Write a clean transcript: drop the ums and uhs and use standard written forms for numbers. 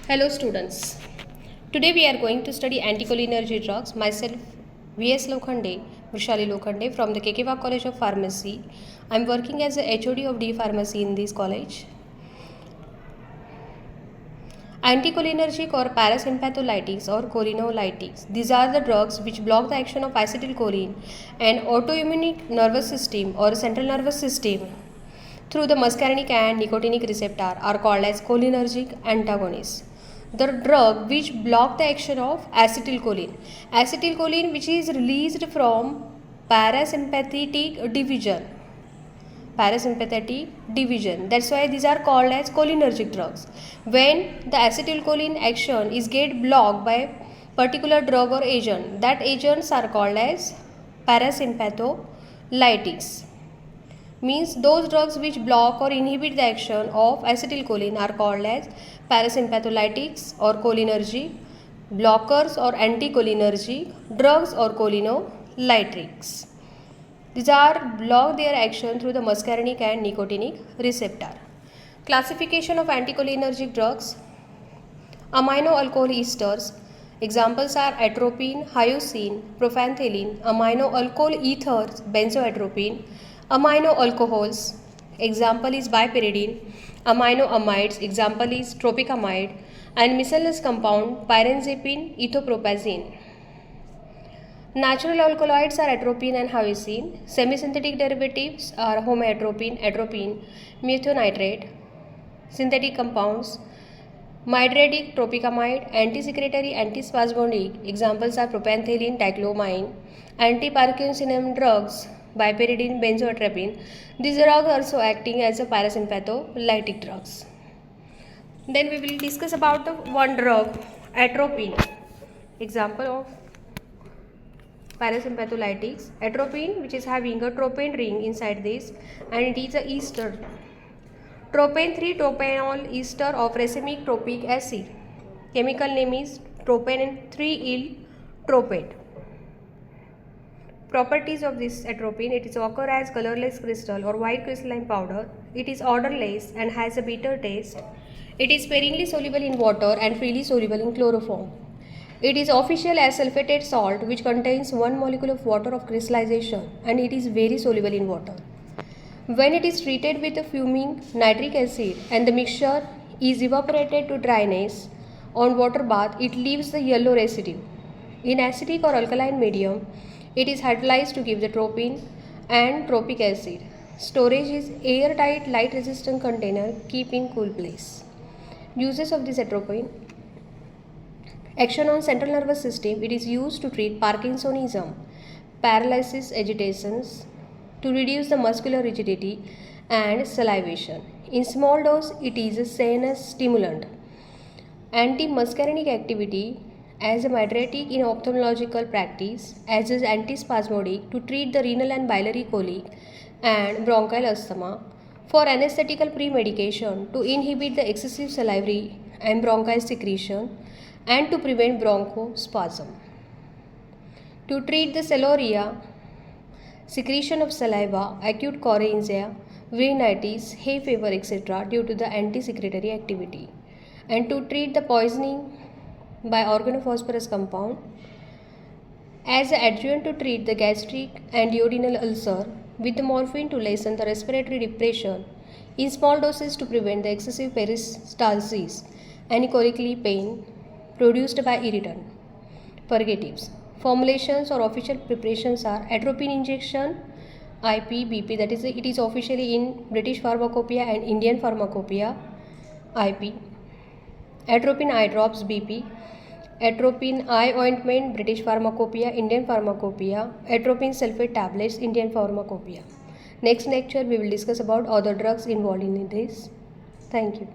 Hello students. Today we are going to study anticholinergic drugs. Myself V.S. Lokhande, Vrishali Lokhande from the Kekewa College of Pharmacy. I am working as a HOD of D Pharmacy in this college. Anticholinergic or parasympatholytics or cholineolytics. These are the drugs which block the action of acetylcholine and autoimmune nervous system or central nervous system through the muscarinic and nicotinic receptor are called as cholinergic antagonists. The drug which block the action of acetylcholine. Acetylcholine which is released from parasympathetic division. That's why these are called as cholinergic drugs. When the acetylcholine action is get blocked by particular drug or agent, that agents are called as parasympatholytics. Means those drugs which block or inhibit the action of acetylcholine are called as parasympatholytics or cholinergic, blockers or anticholinergic, drugs or cholineolytics. These are block their action through the muscarinic and nicotinic receptor. Classification of anticholinergic drugs. Amino alcohol esters. Examples are atropine, hyoscine, profanthelin, amino alcohol ethers, benzoatropine, amino alcohols. Example is bipyridine, amino amides. Example is tropicamide, and miscellaneous compound pyrenzapine, ethopropazine. Natural alkaloids are atropine and hyoscine. Semi-synthetic derivatives are homoatropine, atropine, methionnitrate. Synthetic compounds mydriatic, tropicamide, anti-secretory, antispasmodic. Examples are propanthelin, diclomine. Anti-Parkinsonism drugs, bipyridine, benzoatropine. These drugs are also acting as a parasympatholytic drugs. Then we will discuss about the one drug, atropine. Example of parasympatholytics. Atropine, which is having a tropane ring inside this, and it is a ester. Tropane 3-topanol ester of racemic tropic acid. Chemical name is tropane 3-il-tropate. Properties of this atropine: it is occur as colorless crystal or white crystalline powder. It is odorless and has a bitter taste. It is sparingly soluble in water and freely soluble in chloroform. It is official as sulfated salt which contains 1 molecule of water of crystallization, and it is very soluble in water. When it is treated with a fuming nitric acid and the mixture is evaporated to dryness on water bath, it leaves the yellow residue. In acidic or alkaline medium, it is hydrolyzed to give the tropine and tropic acid. Storage is airtight, light resistant container, keep in cool place. Uses of this atropine. Action on central nervous system. It is used to treat Parkinsonism, paralysis, agitations, to reduce the muscular rigidity and salivation. In small dose, it is a CNS stimulant. Anti-muscarinic activity as a mydriatic in ophthalmological practice, as is antispasmodic to treat the renal and biliary colic and bronchial asthma. For anesthetical pre-medication to inhibit the excessive salivary and bronchial secretion and to prevent bronchospasm. To treat the celoria, secretion of saliva, acute chorea, rhinitis, hay fever, etc. due to the anti-secretory activity, and to treat the poisoning by organophosphorus compound, as an adjuvant to treat the gastric and duodenal ulcer, with the morphine to lessen the respiratory depression in small doses to prevent the excessive peristalsis and chorically pain produced by irritant. Purgatives. Formulations or official preparations are atropine injection, IP, BP, that is it is officially in British Pharmacopoeia and Indian Pharmacopoeia, IP. Atropine eye drops, BP. Atropine eye ointment, British Pharmacopoeia, Indian Pharmacopoeia. Atropine sulfate tablets, Indian Pharmacopoeia. Next lecture we will discuss about other drugs involved in this. Thank you.